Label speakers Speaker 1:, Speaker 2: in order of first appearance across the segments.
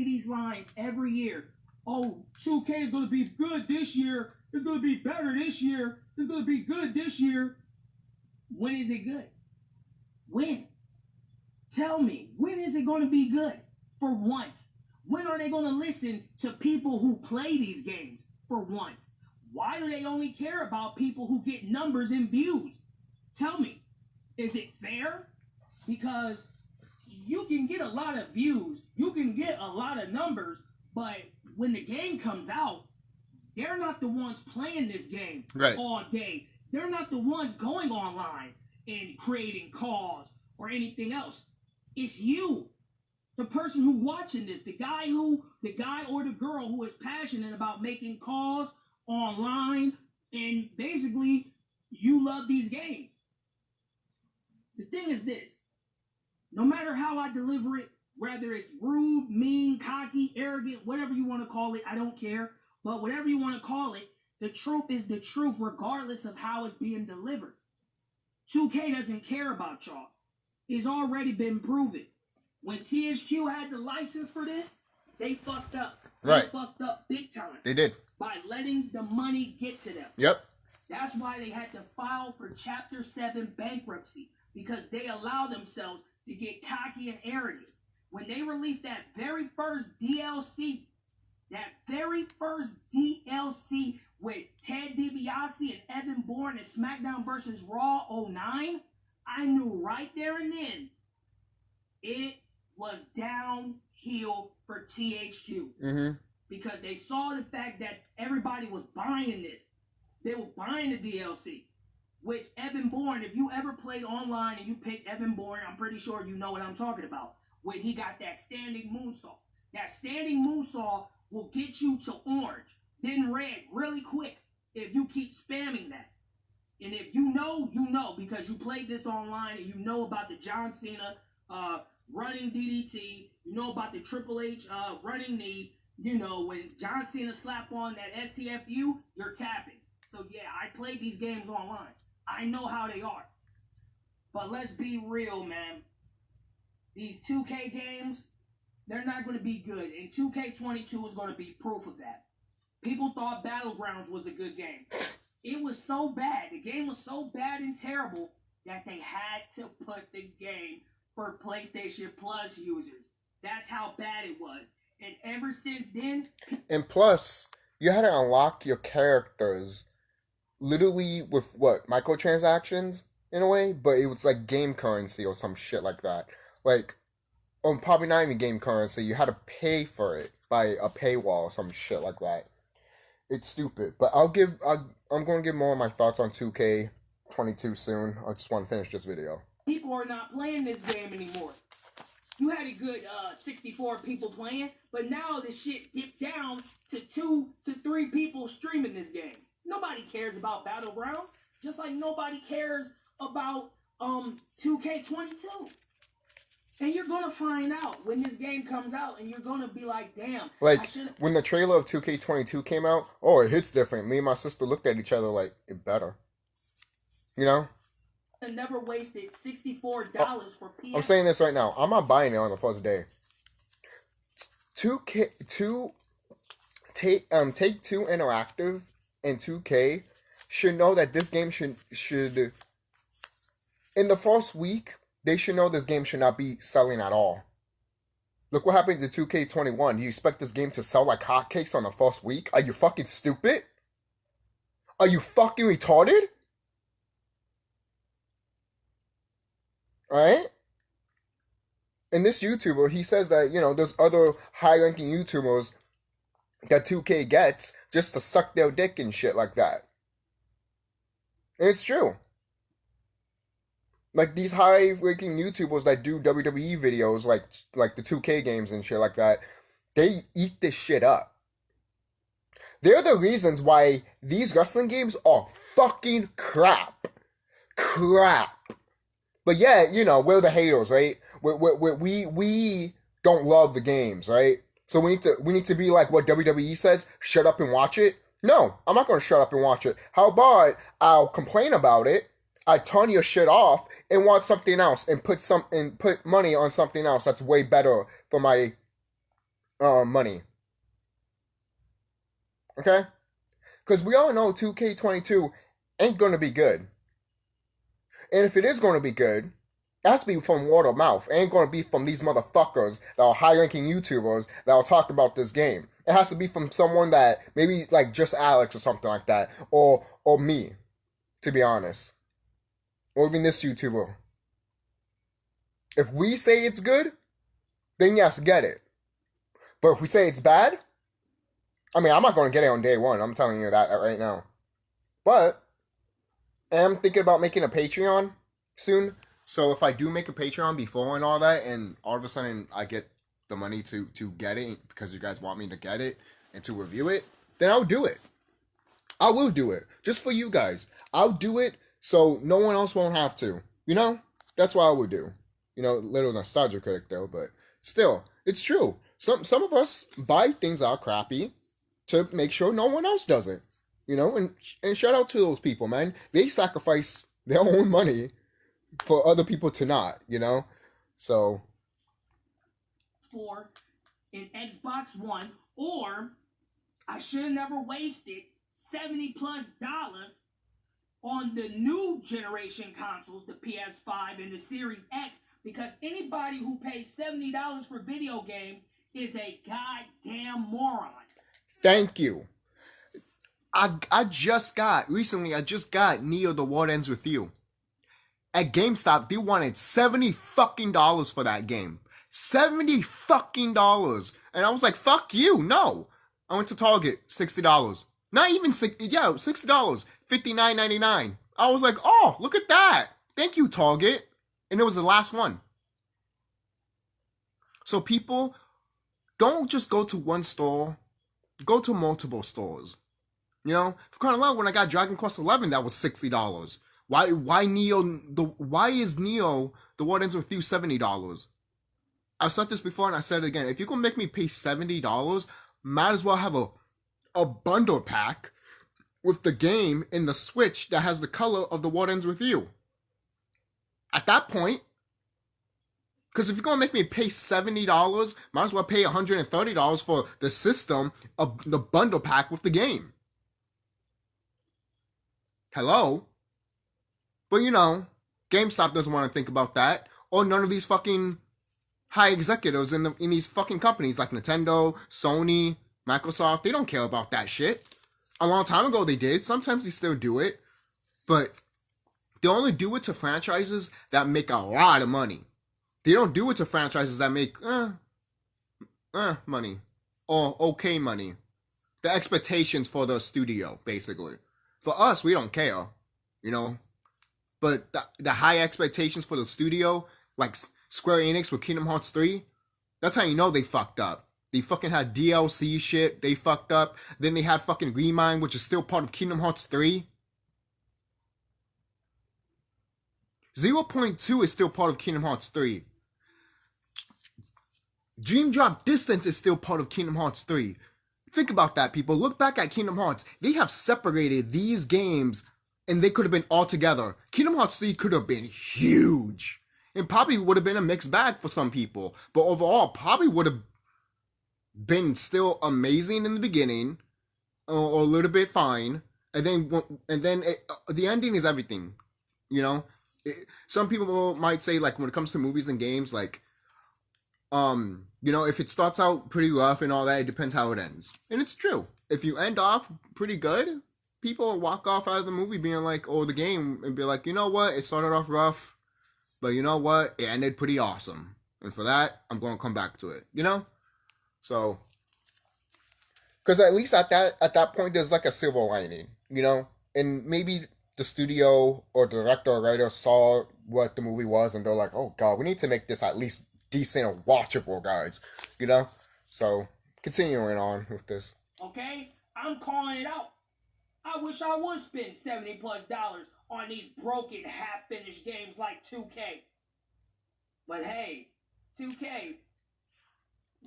Speaker 1: these lines every year. Oh, 2K is going to be good this year. It's going to be better this year. It's going to be good this year. When is it good? When? Tell me, when is it going to be good? For once. When are they going to listen to people who play these games? For once. Why do they only care about people who get numbers and views? Tell me, is it fair? Because you can get a lot of views, you can get a lot of numbers, but when the game comes out, they're not the ones playing this game all day. They're not the ones going online and creating calls or anything else. It's you, the person who's watching this, the guy or the girl who is passionate about making calls online, and basically you love these games. The thing is this, no matter how I deliver it, whether it's rude, mean, cocky, arrogant, whatever you want to call it, I don't care. But whatever you want to call it, the truth is the truth regardless of how it's being delivered. 2K doesn't care about y'all. It's already been proven. When THQ had the license for this, they fucked up. They fucked up big time.
Speaker 2: They did.
Speaker 1: By letting the money get to them.
Speaker 2: Yep.
Speaker 1: That's why they had to file for Chapter 7 bankruptcy. Because they allowed themselves to get cocky and arrogant. When they released that very first DLC with Ted DiBiase and Evan Bourne and SmackDown vs. Raw 09, I knew right there and then it was downhill for THQ.
Speaker 2: Mm-hmm.
Speaker 1: Because they saw the fact that everybody was buying this. They were buying the DLC. Which Evan Bourne, if you ever played online and you picked Evan Bourne, I'm pretty sure you know what I'm talking about. When he got that standing moonsault. That standing moonsault will get you to orange, then red really quick if you keep spamming that. And if you know, because you played this online and you know about the John Cena running DDT, you know about the Triple H running knee, you know, when John Cena slapped on that STFU, you're tapping. So yeah, I played these games online. I know how they are. But let's be real, man. These 2K games, they're not going to be good. And 2K22 is going to be proof of that. People thought Battlegrounds was a good game. It was so bad. The game was so bad and terrible that they had to put the game for PlayStation Plus users. That's how bad it was. And ever since then...
Speaker 2: And plus, you had to unlock your characters literally with, what, microtransactions in a way? But it was like game currency or some shit like that. Like, probably not even game currency. You had to pay for it by a paywall or some shit like that. It's stupid. But I'm going to give more of my thoughts on 2K22 soon. I just want to finish this video.
Speaker 1: People are not playing this game anymore. You had a good 64 people playing, but now the shit dipped down to 2 to 3 people streaming this game. Nobody cares about Battlegrounds, just like nobody cares about 2K22. And you're going to find out when this game comes out, and you're going to be like, damn.
Speaker 2: Like, when the trailer of 2K22 came out, oh, it hits different. Me and my sister looked at each other like, it better. You know?
Speaker 1: I never wasted $64 for PS.
Speaker 2: I'm saying this right now. I'm not buying it on the first day. Take-Two Interactive and 2K should know that this game should in the first week, they should know this game should not be selling at all. Look what happened to 2K21. Do you expect this game to sell like hotcakes on the first week? Are you fucking stupid? Are you fucking retarded? Right? And this YouTuber, he says that, you know, there's other high-ranking YouTubers that 2K gets just to suck their dick and shit like that. And it's true. Like, these high-ranking YouTubers that do WWE videos, like the 2K games and shit like that, they eat this shit up. They're the reasons why these wrestling games are fucking crap. Crap. But yeah, you know, we're the haters, right? We don't love the games, right? So we need to be like what WWE says, shut up and watch it. No, I'm not going to shut up and watch it. How about I'll complain about it, I turn your shit off and watch something else and put money on something else that's way better for my money. Okay? Because we all know 2K22 ain't gonna be good. And if it is gonna be good, it has to be from word of mouth. It ain't gonna be from these motherfuckers that are high ranking YouTubers that will talk about this game. It has to be from someone that maybe like just Alex or something like that. Or me, to be honest. Or even this YouTuber. If we say it's good, then yes, get it. But if we say it's bad, I mean, I'm not going to get it on day one. I'm telling you that right now. But I am thinking about making a Patreon soon. So if I do make a Patreon before and all that, and all of a sudden I get the money to get it because you guys want me to get it and to review it, then I'll do it. I will do it. Just for you guys. I'll do it so no one else won't have to. You know? That's what I would do. You know, little nostalgia critic though, but still, it's true. Some of us buy things that are crappy to make sure no one else does it. You know, and shout out to those people, man. They sacrifice their own money for other people to not, you know? So
Speaker 1: For an Xbox One, or I should have never wasted $70+ on the new generation consoles, the PS5 and the Series X, because anybody who pays $70 for video games is a goddamn moron.
Speaker 2: thank you. I just got Neo the World Ends With You. At GameStop, they wanted $70 fucking for that game. $70 fucking. And I was like, fuck you, no. I went to Target, $60. Not even $60. $59.99. I was like, oh, look at that. Thank you, Target. And it was the last one. So people, don't just go to one store. Go to multiple stores. You know, for crying out loud, when I got Dragon Quest 11, that was $60. Why is Neo the World Ends With You $70? I've said this before and I said it again. If you're gonna make me pay $70, might as well have a bundle pack with the game in the Switch that has the color of the World Ends With You. At that point, because if you're gonna make me pay $70, might as well pay $130 for the system of the bundle pack with the game. Hello? But you know, GameStop doesn't want to think about that, or none of these fucking high executives in these fucking companies like Nintendo, Sony, Microsoft. They don't care about that shit. A long time ago they did. Sometimes they still do it, but they only do it to franchises that make a lot of money. They don't do it to franchises that make money or okay money. The expectations for the studio, basically. For us, we don't care, you know. But the high expectations for the studio, like Square Enix with Kingdom Hearts 3, that's how you know they fucked up. They fucking had DLC shit, they fucked up. Then they had fucking Remake, which is still part of Kingdom Hearts 3. 0.2 is still part of Kingdom Hearts 3. Dream Drop Distance is still part of Kingdom Hearts 3. Think about that, people. Look back at Kingdom Hearts. They have separated these games and they could have been all together. Kingdom Hearts 3 could have been huge. And probably would have been a mixed bag for some people. But overall, probably would have been still amazing in the beginning. Or a little bit fine. And then the ending is everything. You know? Some people might say, like, when it comes to movies and games, like, you know, if it starts out pretty rough and all that, it depends how it ends. And it's true. If you end off pretty good, people will walk off out of the movie being like, or the game, and be like, you know what, it started off rough, but you know what, it ended pretty awesome. And for that, I'm going to come back to it, you know? So, because at least at that point, there's like a silver lining, you know? And maybe the studio or director or writer saw what the movie was and they're like, oh god, we need to make this at least decent or watchable, guys, you know? So, continuing on with this.
Speaker 1: Okay? I'm calling it out. I wish I would spend $70+ on these broken, half-finished games like 2K. But hey, 2K,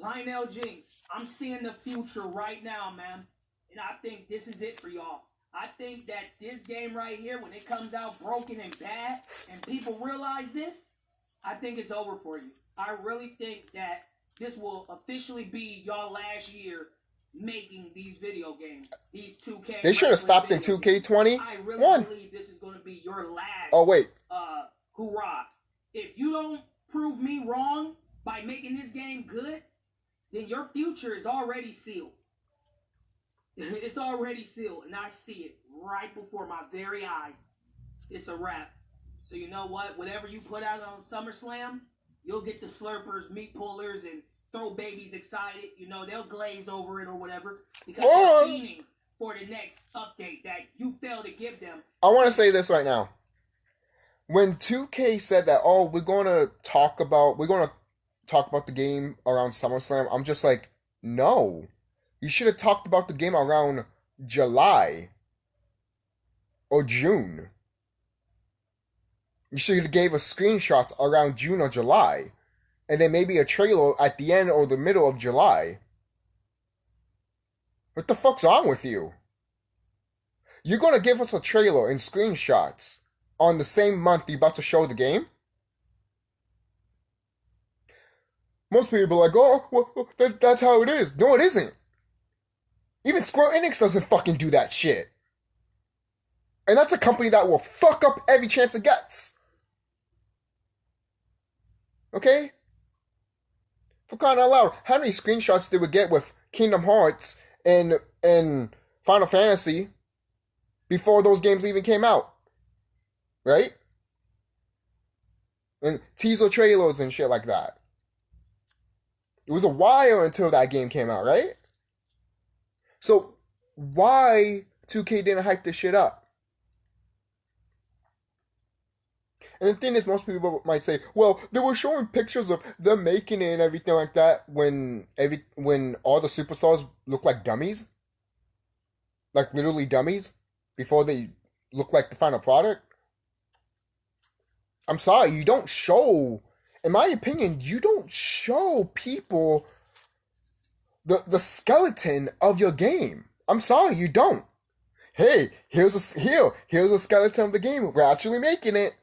Speaker 1: Lionel Jinx, I'm seeing the future right now, man. And I think this is it for y'all. I think that this game right here, when it comes out broken and bad, and people realize this, I think it's over for you. I really think that this will officially be y'all last year making these video games. These 2K.
Speaker 2: They should have stopped in 2K20.
Speaker 1: I really believe this is going to be your last.
Speaker 2: Oh wait.
Speaker 1: Hoorah! If you don't prove me wrong by making this game good, then your future is already sealed. It's already sealed, and I see it right before my very eyes. It's a wrap. So you know what? Whatever you put out on SummerSlam, you'll get the slurpers, meat pullers, and throw babies excited. You know, they'll glaze over it or whatever because they're fiending for the next update that you failed to give them.
Speaker 2: I want to say this right now. When 2K said that, oh, we're gonna talk about the game around SummerSlam, I'm just like, no. You should have talked about the game around July or June. You should have gave us screenshots around June or July. And then maybe a trailer at the end or the middle of July. What the fuck's wrong with you? You're gonna give us a trailer and screenshots on the same month you're about to show the game? Most people are like, oh, well, that's how it is. No, it isn't. Even Square Enix doesn't fucking do that shit. And that's a company that will fuck up every chance it gets. Okay? For crying out loud, how many screenshots did we get with Kingdom Hearts and Final Fantasy before those games even came out? Right? And teaser trailers and shit like that. It was a while until that game came out, right? So, why 2K didn't hype this shit up? And the thing is, most people might say, well, they were showing pictures of them making it and everything like that when all the superstars look like dummies. Like, literally dummies. Before they look like the final product. I'm sorry, you don't show... In my opinion, you don't show people the skeleton of your game. I'm sorry, you don't. Hey, here's a skeleton of the game. We're actually making it.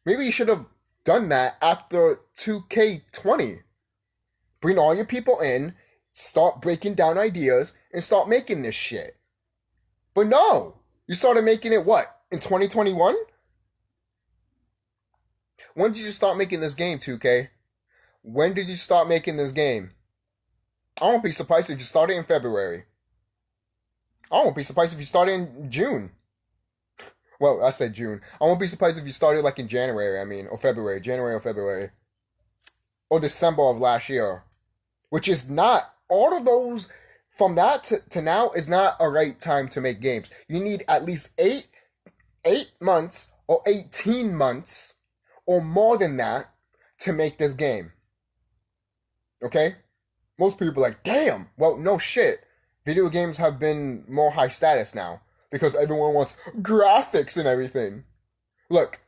Speaker 2: Maybe you should have done that after 2K20. Bring all your people in, start breaking down ideas, and start making this shit. But no, you started making it what? In 2021? When did you start making this game, 2K? When did you start making this game? I won't be surprised if you started in February. I won't be surprised if you started in June. Well, I said June. I won't be surprised if you started like in January, or February. January or February. Or December of last year. Which is not, all of those, from that to now, is not a right time to make games. You need at least 8 months or 18 months or more than that to make this game. Okay? Most people are like, damn, well, no shit. Video games have been more high status now because everyone wants graphics and everything. Look,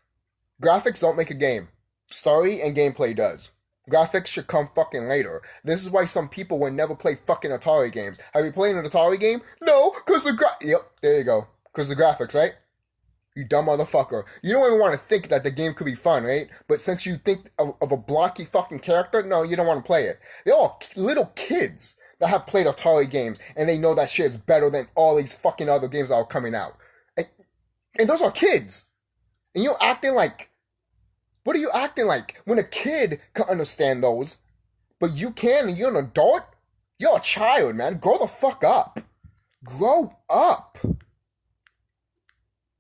Speaker 2: graphics don't make a game. Story and gameplay does. Graphics should come fucking later. This is why some people would never play fucking Atari games. Have you played an Atari game? No, because Yep, there you go. Because the graphics, right? You dumb motherfucker. You don't even want to think that the game could be fun, right? But since you think of a blocky fucking character, no, you don't want to play it. They're all little kids that have played Atari games, and they know that shit is better than all these fucking other games that are coming out. And those are kids. And you're acting like... What are you acting like? When a kid can understand those, but you can and you're an adult? You're a child, man. Grow the fuck up. Grow up.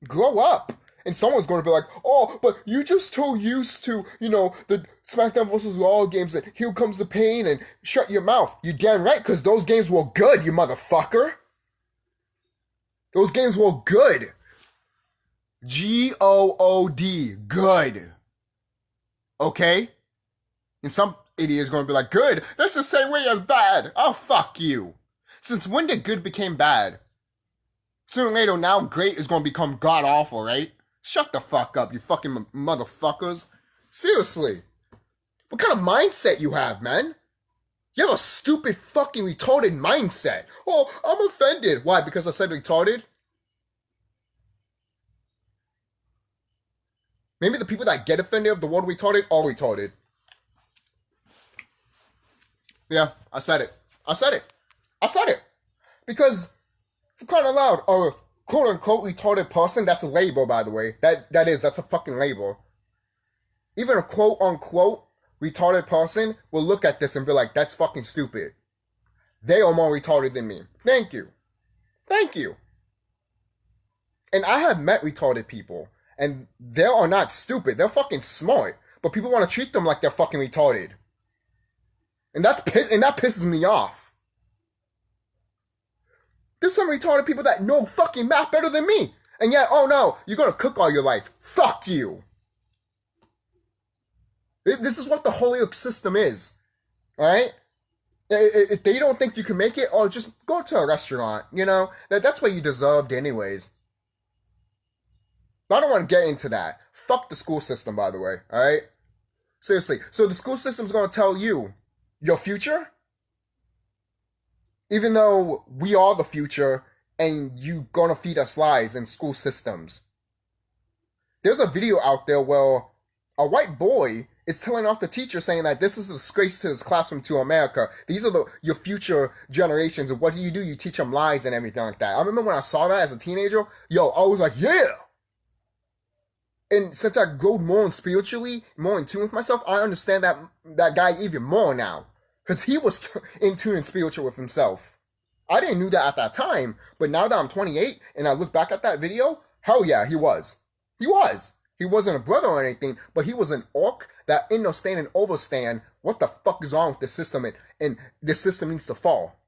Speaker 2: Grow up. And someone's going to be like, oh, but you just too used to, the SmackDown vs. Raw games that here comes the pain and shut your mouth. You damn right, because those games were good, you motherfucker. Those games were good. G-O-O-D. Good. Okay? And some idiot is going to be like, good? That's the same way as bad. Oh, fuck you. Since when did good become bad? Sooner or later, now great is going to become god-awful, right? Shut the fuck up, you fucking motherfuckers. Seriously. What kind of mindset you have, man? You have a stupid fucking retarded mindset. Oh, I'm offended. Why? Because I said retarded? Maybe the people that get offended of the word retarded are retarded. Yeah, I said it. I said it. I said it. Because, for crying out loud, a quote-unquote retarded person, that's a label, by the way. That's a fucking label. Even a quote-unquote retarded person will look at this and be like, that's fucking stupid. They are more retarded than me. Thank you. Thank you. And I have met retarded people, and they are not stupid. They're fucking smart. But people want to treat them like they're fucking retarded. And that pisses me off. There's some retarded people that know fucking math better than me. And yet, oh no, you're gonna cook all your life. Fuck you. This is what the Holyoke system is. Alright? If they don't think you can make it, oh, just go to a restaurant. You know? That's what you deserved anyways. But I don't want to get into that. Fuck the school system, by the way. Alright? Seriously. So the school system's gonna tell you your future? Even though we are the future and you gonna feed us lies in school systems. There's a video out there where a white boy is telling off the teacher saying that this is a disgrace to this classroom, to America. These are your future generations, and what do? You teach them lies and everything like that. I remember when I saw that as a teenager, I was like, yeah! And since I grew more spiritually, more in tune with myself, I understand that guy even more now. Because he was in tune and spiritual with himself. I didn't know that at that time, but now that I'm 28 and I look back at that video, hell yeah, he was. He was. He wasn't a brother or anything, but he was an orc that understand and overstand what the fuck is wrong with this system, and this system needs to fall.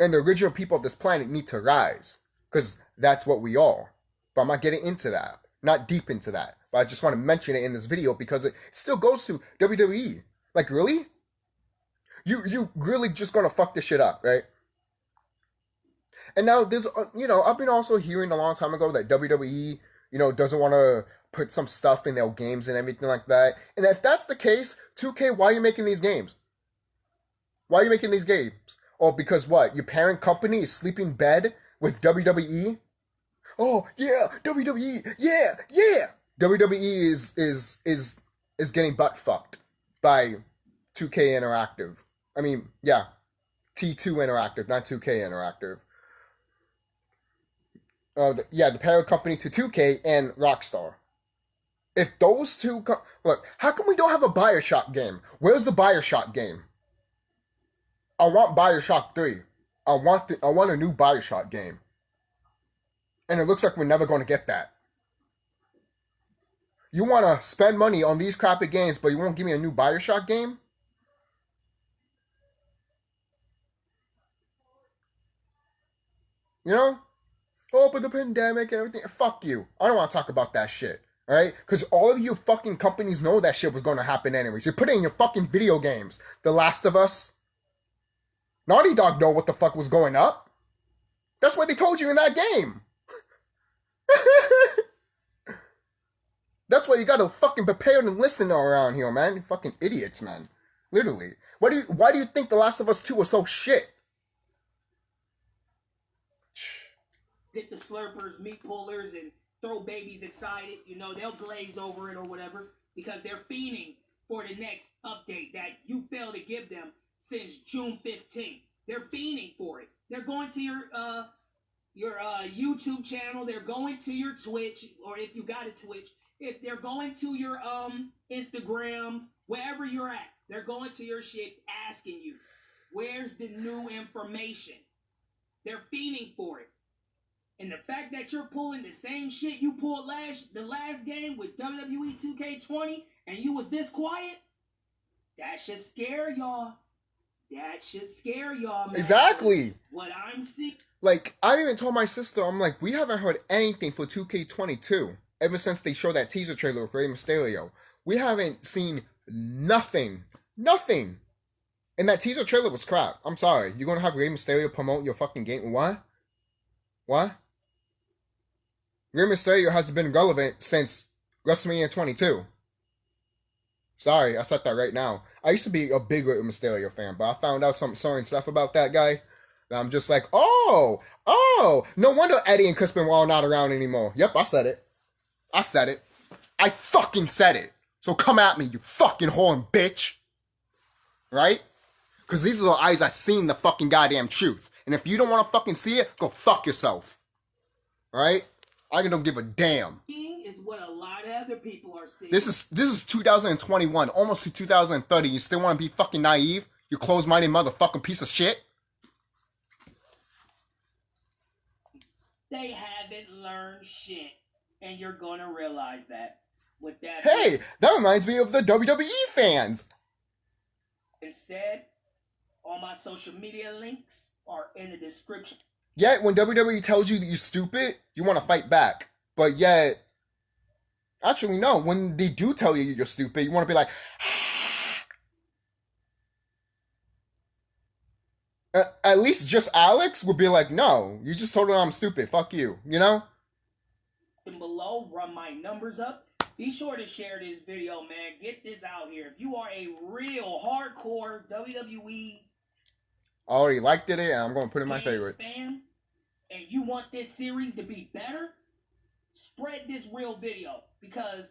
Speaker 2: And the original people of this planet need to rise, because that's what we are. But I'm not getting into that, not deep into that, but I just want to mention it in this video because it still goes to WWE. Like, really? You really just gonna fuck this shit up, right? And now there's, I've been also hearing a long time ago that WWE, doesn't want to put some stuff in their games and everything like that. And if that's the case, 2K, why are you making these games? Why are you making these games? Oh, because what? Your parent company is sleeping in bed with WWE? Oh, yeah, WWE, yeah. WWE is getting butt fucked by 2K Interactive. I mean, yeah, T2 Interactive, not 2K Interactive. The parent company to 2K and Rockstar. If those two... Look, how come we don't have a Bioshock game? Where's the Bioshock game? I want Bioshock 3. I want a new Bioshock game. And it looks like we're never going to get that. You want to spend money on these crappy games, but you won't give me a new Bioshock game? Oh, but the pandemic and everything. Fuck you. I don't want to talk about that shit. Alright? Because all of you fucking companies know that shit was going to happen anyways. You put it in your fucking video games. The Last of Us. Naughty Dog know what the fuck was going up. That's what they told you in that game. That's why you gotta fucking prepare and listen around here, man. You fucking idiots, man. Literally. Why do you think The Last of Us 2 was so shit?
Speaker 1: Get the slurpers, meat pullers, and throw babies excited. They'll glaze over it or whatever because they're fiending for the next update that you failed to give them since June 15th. They're fiending for it. They're going to your YouTube channel. They're going to your Twitch, or if you got a Twitch, if they're going to your Instagram, wherever you're at, they're going to your shit asking you, where's the new information? They're fiending for it. And the fact that you're pulling the same shit you pulled the last game with WWE 2K20 and you was this quiet, that should scare y'all. That should scare y'all, man.
Speaker 2: Exactly.
Speaker 1: What I'm seeing.
Speaker 2: Like, I even told my sister, I'm like, we haven't heard anything for 2K22 ever since they showed that teaser trailer with Rey Mysterio. We haven't seen nothing. Nothing. And that teaser trailer was crap. I'm sorry. You're going to have Rey Mysterio promote your fucking game? What? Rey Mysterio hasn't been relevant since WrestleMania 22. Sorry, I said that right now. I used to be a big Rey Mysterio fan, but I found out some certain stuff about that guy that I'm just like, oh, no wonder Eddie and Chris Benoit are not around anymore. Yep, I said it. I fucking said it. So come at me, you fucking whoring bitch. right? Because these are the eyes that seen the fucking goddamn truth. And if you don't want to fucking see it, go fuck yourself. Right? I don't give a damn.
Speaker 1: Is what a lot of other people are seeing.
Speaker 2: This is 2021, almost to 2030. You still want to be fucking naive? You closed-minded motherfucking piece of shit?
Speaker 1: They haven't learned shit. And you're gonna realize that. With that.
Speaker 2: Hey, that reminds me of the WWE fans.
Speaker 1: Instead, all my social media links are in the description.
Speaker 2: Yet, when WWE tells you that you're stupid, you want to fight back. But yet, actually, no. When they do tell you you're stupid, you want to be like, at least just Alex would be like, no, you just told me I'm stupid. Fuck you. You know?
Speaker 1: And below, run my numbers up. Be sure to share this video, man. Get this out here. If you are a real hardcore WWE
Speaker 2: I already liked it, and I'm going to put it in my favorites.
Speaker 1: Fan, and you want this series to be better, spread this real video. Because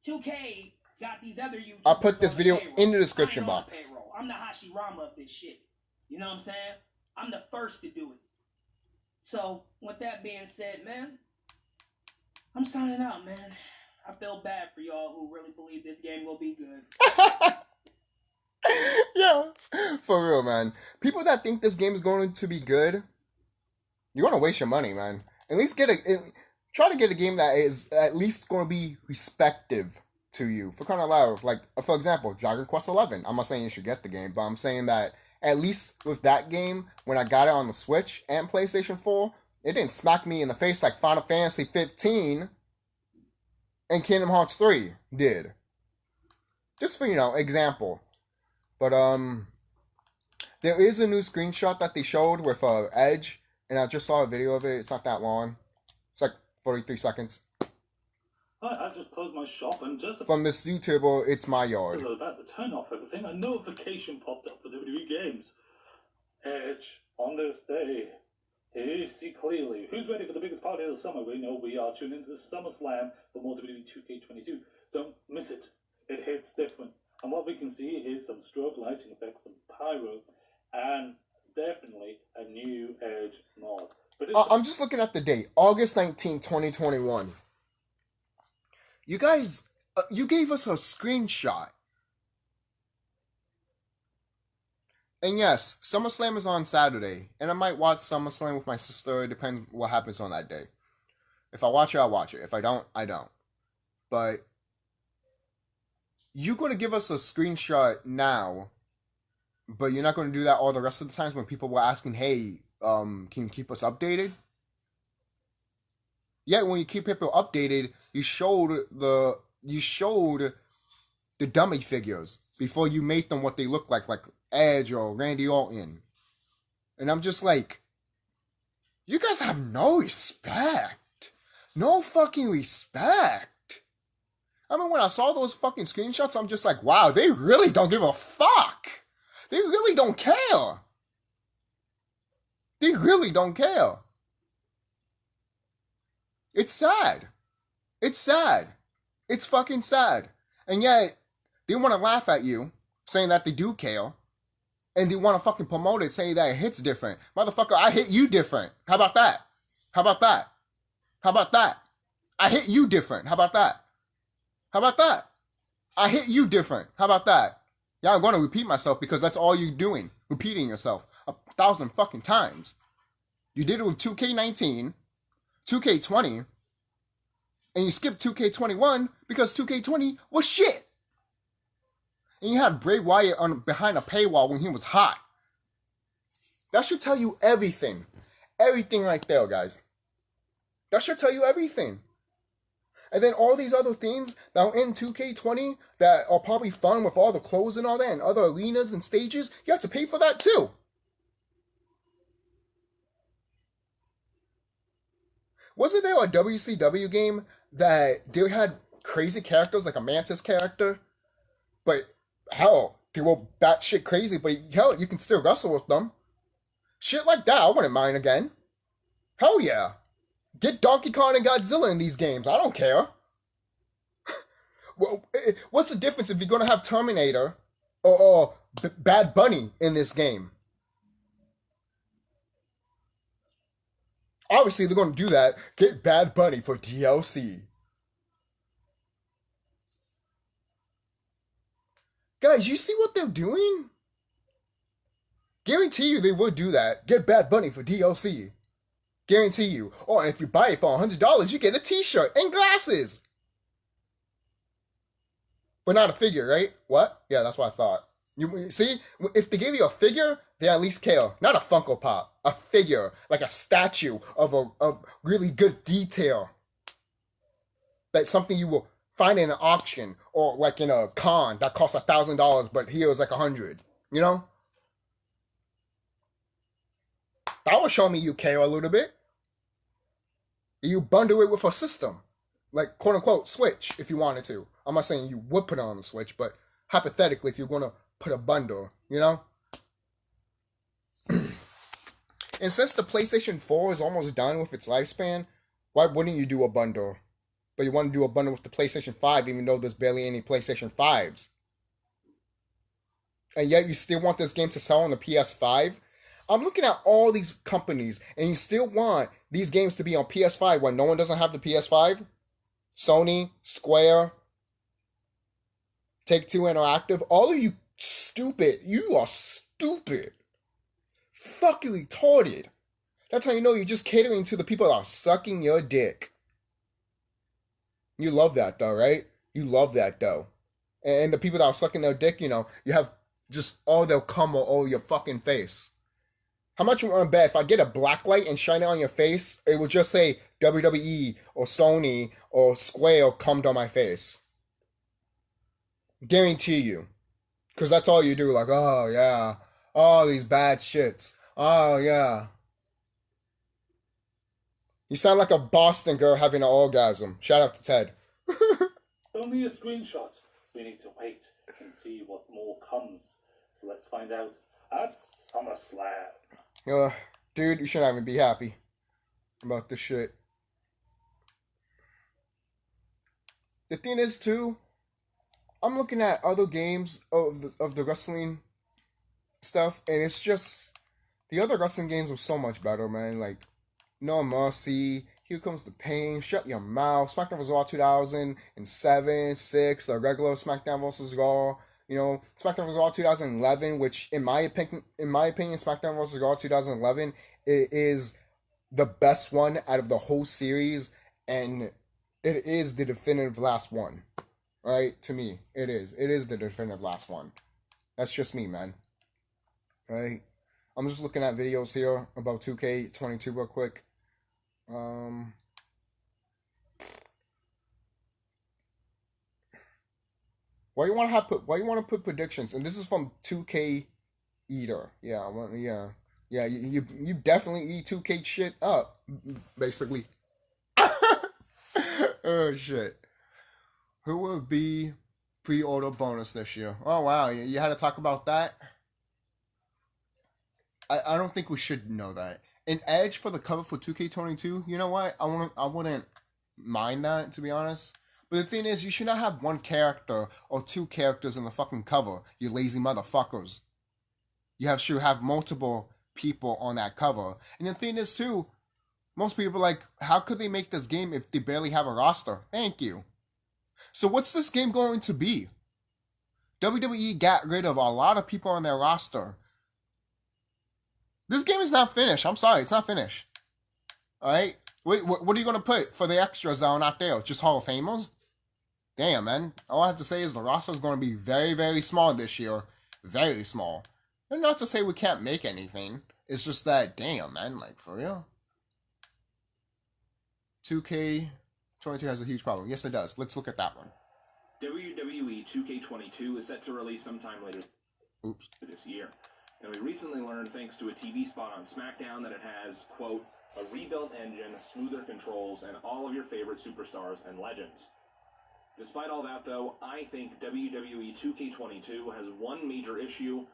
Speaker 1: 2K got these other YouTubers.
Speaker 2: I'll put this video in the description box.
Speaker 1: I'm the Hashirama of this shit. You know what I'm saying? I'm the first to do it. So, with that being said, man, I'm signing out, man. I feel bad for y'all who really believe this game will be good.
Speaker 2: Yeah, for real, man. People that think this game is going to be good, you're going to waste your money, man. At least try to get a game that is at least going to be respective to you. For kind of loud, like, for example, Dragon Quest 11. I'm not saying you should get the game, but I'm saying that at least with that game, when I got it on the Switch and PlayStation 4, it didn't smack me in the face like Final Fantasy 15 and Kingdom Hearts 3 did. Just for, example. But, there is a new screenshot that they showed with, Edge, and I just saw a video of it. It's not that long. It's like 43 seconds.
Speaker 3: I just closed my shop and just...
Speaker 2: From this YouTuber, It's My Yard.
Speaker 3: About to turn off everything, a notification popped up for WWE Games. Edge, on this day, you see clearly. Who's ready for the biggest party of the summer? We know we are tuned into SummerSlam for more WWE 2K22. Don't miss it. It hits different. And what we can see is some strobe lighting effects, some pyro, and definitely a new Edge mod. But
Speaker 2: I'm just looking at the date. August 19, 2021. You guys, you gave us a screenshot. And yes, SummerSlam is on Saturday. And I might watch SummerSlam with my sister. It depends what happens on that day. If I watch it, I'll watch it. If I don't, I don't. But you're going to give us a screenshot now. But you're not going to do that all the rest of the times when people were asking, hey, can you keep us updated? Yet when you keep people updated, you showed the dummy figures before you made them what they look like Edge or Randy Orton. And I'm just like, you guys have no respect. No fucking respect. I mean, when I saw those fucking screenshots, I'm just like, wow, they really don't give a fuck. They really don't care. They really don't care. It's sad. It's sad. It's fucking sad. And yet, they want to laugh at you, saying that they do care. And they want to fucking promote it, saying that it hits different. Motherfucker, I hit you different. How about that? How about that? How about that? I hit you different. How about that? How about that? I hit you different. How about that? Yeah, I'm going to repeat myself because that's all you're doing. Repeating yourself 1,000 fucking times. You did it with 2K19, 2K20, and you skipped 2K21 because 2K20 was shit. And you had Bray Wyatt behind a paywall when he was hot. That should tell you everything. Everything right there, guys. That should tell you everything. And then all these other things that are in 2K20 that are probably fun with all the clothes and all that and other arenas and stages, you have to pay for that too. Wasn't there a WCW game that they had crazy characters like a Mantis character? But hell, they were batshit crazy, but hell, you can still wrestle with them. Shit like that, I wouldn't mind again. Hell yeah. Get Donkey Kong and Godzilla in these games. I don't care. Well, what's the difference if you're going to have Terminator or Bad Bunny in this game. Obviously, they're going to do that. Get Bad Bunny for DLC. Guys, you see what they're doing? Guarantee you they would do that. Get Bad Bunny for DLC. Guarantee you. Oh, and if you buy it for $100, you get a t-shirt and glasses. But not a figure, right? What? Yeah, that's what I thought. You see? If they give you a figure, they at least care. Not a Funko Pop. A figure. Like a statue of a really good detail. Like something you will find in an auction or like in a con that costs $1,000, but here is like $100. You know? That would show me you care a little bit. You bundle it with a system. Like, quote unquote, Switch, if you wanted to. I'm not saying you would put it on the Switch, but hypothetically, if you're going to put a bundle, you know? And since the PlayStation 4 is almost done with its lifespan, why wouldn't you do a bundle? But you want to do a bundle with the PlayStation 5, even though there's barely any PlayStation 5s. And yet you still want this game to sell on the PS5? I'm looking at all these companies, and you still want these games to be on PS5 when no one doesn't have the PS5? Sony, Square, Take-Two Interactive, all of you stupid. You are stupid. Fucking retarded. That's how you know you're just catering to the people that are sucking your dick. You love that though, right? You love that though. And the people that are sucking their dick, you know, you have just all their cum all over your fucking face. How much you want to bet if I get a black light and shine it on your face, it would just say WWE or Sony or Square cummed on my face? Guarantee you. Because that's all you do. Like, oh, yeah. Oh, these bad shits. Oh, yeah. You sound like a Boston girl having an orgasm. Shout out to Ted.
Speaker 3: Only a screenshot. We need to wait and see what more comes. So let's find out at SummerSlam.
Speaker 2: Dude, you shouldn't even be happy about this shit. The thing is, too, I'm looking at other games of the wrestling stuff, and it's just, the other wrestling games were so much better, man. Like, No Mercy, Here Comes the Pain, Shut Your Mouth, SmackDown vs. Raw 2007, 6, the regular SmackDown vs. Raw, you know, SmackDown vs. Raw 2011, which in my opinion, SmackDown vs. Raw 2011 it is the best one out of the whole series, and it is the definitive last one. Right? To me, it is. It is the definitive last one. That's just me, man. Right? I'm just looking at videos here about 2K22 real quick. Why you want to put predictions? And this is from 2K Eater. Yeah, you definitely eat 2K shit up, basically. Oh shit. Who will be pre-order bonus this year? Oh wow, you had to talk about that. I don't think we should know that. An Edge for the cover for 2K22. You know what? I wouldn't mind that, to be honest. But the thing is, you should not have one character or two characters in the fucking cover. You lazy motherfuckers. Should have multiple people on that cover. And the thing is too, most people are like, how could they make this game if they barely have a roster? Thank you. So what's this game going to be? WWE got rid of a lot of people on their roster. This game is not finished. I'm sorry, it's not finished. Alright? Wait, what are you going to put for the extras that are not there? Just Hall of Famers? Damn, man. All I have to say is the roster is going to be very, very small this year. Very small. And not to say we can't make anything. It's just that, damn, man. Like, for real? 2K22 has a huge problem. Yes, it does. Let's look at that one.
Speaker 4: WWE 2K22 is set to release sometime later this year. And we recently learned, thanks to a TV spot on SmackDown, that it has, quote, a rebuilt engine, smoother controls, and all of your favorite superstars and legends. Despite all that, though, I think WWE 2K22 has one major issue.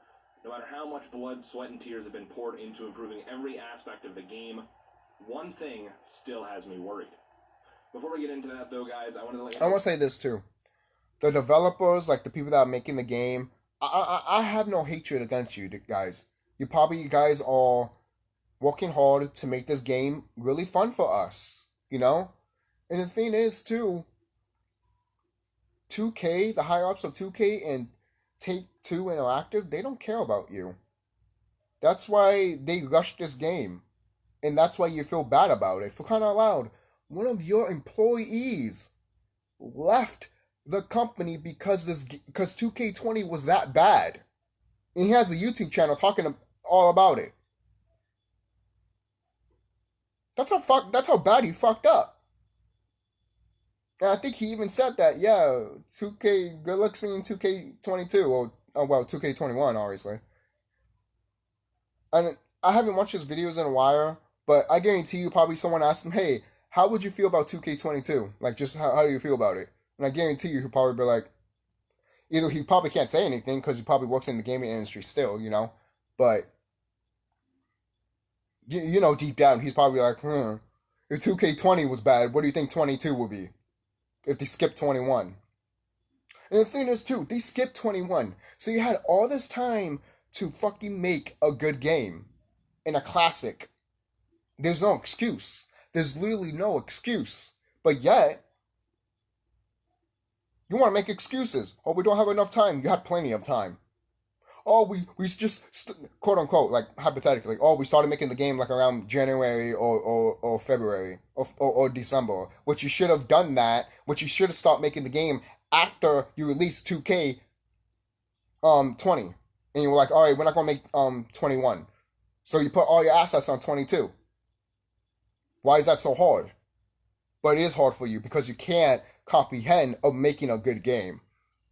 Speaker 4: No matter how much blood, sweat, and tears have been poured into improving every aspect of the game, one thing still has me worried. Before we get into that, though, guys, I want to let you know...
Speaker 2: I want to say this, too. The developers, like the people that are making the game, I have no hatred against you guys. You guys are working hard to make this game really fun for us, you know? And the thing is, too, 2K, the higher ups of 2K and Take-Two Interactive, they don't care about you. That's why they rushed this game. And that's why you feel bad about it. For crying out loud, one of your employees left the company because 2K20 was that bad. And he has a YouTube channel talking all about it. That's how bad he fucked up. And I think he even said that, yeah, 2K, good luck seeing 2K22, or, oh, well, 2K21, obviously. And I haven't watched his videos in a while, but I guarantee you probably someone asked him, hey, how would you feel about 2K22? Like, just how do you feel about it? And I guarantee you he'll probably be like, either he probably can't say anything because he probably works in the gaming industry still, you know? But, you know, deep down, he's probably like, if 2K20 was bad, what do you think 22 would be? If they skipped 21. And the thing is, too, they skipped 21. So you had all this time to fucking make a good game. And a classic. There's no excuse. There's literally no excuse. But yet, you want to make excuses. Oh, we don't have enough time. You had plenty of time. Oh, we just, quote unquote, like, hypothetically, oh, we started making the game like around January or February or December. Which you should have done that. Which you should have started making the game after you released 2K 20. And you were like, all right, we're not going to make 21. So you put all your assets on 22. Why is that so hard? But it is hard for you because you can't comprehend of making a good game.